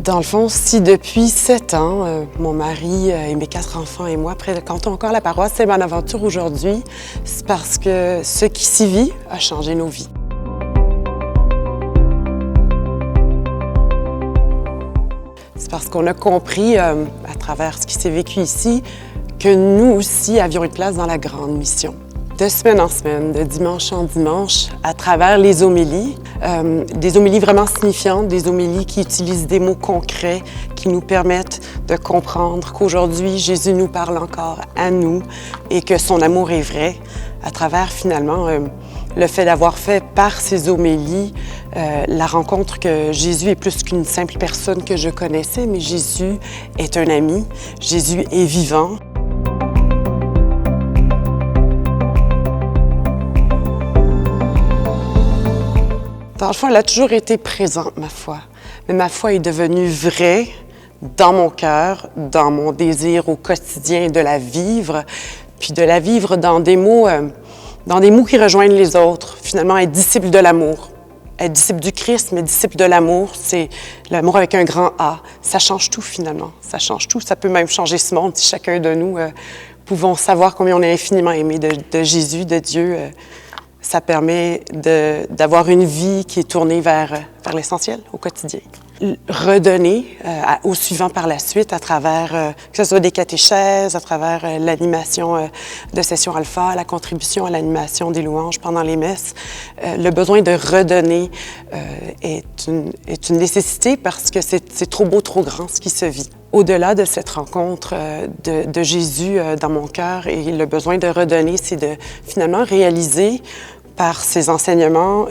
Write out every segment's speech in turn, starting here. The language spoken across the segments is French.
Dans le fond, si depuis 7 ans, mon mari et mes 4 enfants et moi fréquentons encore la paroisse Saint-Bonaventure aujourd'hui, c'est parce que ce qui s'y vit a changé nos vies. C'est parce qu'on a compris, à travers ce qui s'est vécu ici, que nous aussi avions une place dans la grande mission. De semaine en semaine, de dimanche en dimanche, à travers les homélies, des homélies vraiment signifiantes, des homélies qui utilisent des mots concrets, qui nous permettent de comprendre qu'aujourd'hui, Jésus nous parle encore à nous et que son amour est vrai, à travers finalement le fait d'avoir fait par ces homélies la rencontre que Jésus est plus qu'une simple personne que je connaissais, mais Jésus est un ami, Jésus est vivant. Dans le fond, elle a toujours été présente, ma foi. Mais ma foi est devenue vraie dans mon cœur, dans mon désir au quotidien de la vivre, puis de la vivre dans des mots qui rejoignent les autres. Finalement, être disciple de l'amour. Être disciple du Christ, mais disciple de l'amour, c'est l'amour avec un grand A. Ça change tout, finalement. Ça change tout. Ça peut même changer ce monde si chacun de nous pouvons savoir combien on est infiniment aimé de Jésus, de Dieu. Ça permet d'avoir une vie qui est tournée vers l'essentiel, au quotidien. Redonner au suivant par la suite à travers, que ce soit des catéchèses, à travers l'animation de session alpha, la contribution à l'animation des louanges pendant les messes. Le besoin de redonner est une nécessité parce que c'est trop beau, trop grand ce qui se vit. Au-delà de cette rencontre de Jésus dans mon cœur et le besoin de redonner, c'est de finalement réaliser par ses enseignements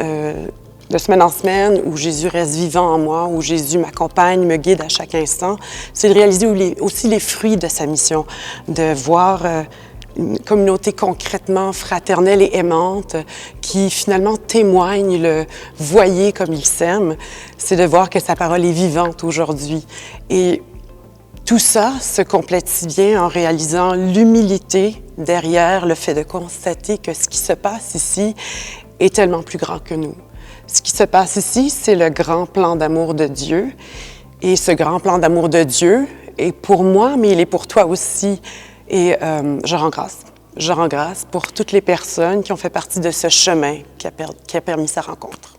de semaine en semaine, où Jésus reste vivant en moi, où Jésus m'accompagne, me guide à chaque instant, c'est de réaliser aussi les fruits de sa mission, de voir une communauté concrètement fraternelle et aimante qui finalement témoigne le voyer comme il s'aime. C'est de voir que sa parole est vivante aujourd'hui. Et tout ça se complète si bien en réalisant l'humilité derrière le fait de constater que ce qui se passe ici est tellement plus grand que nous. Ce qui se passe ici, c'est le grand plan d'amour de Dieu. Et ce grand plan d'amour de Dieu est pour moi, mais il est pour toi aussi. Et je rends grâce. Je rends grâce pour toutes les personnes qui ont fait partie de ce chemin qui a permis sa rencontre.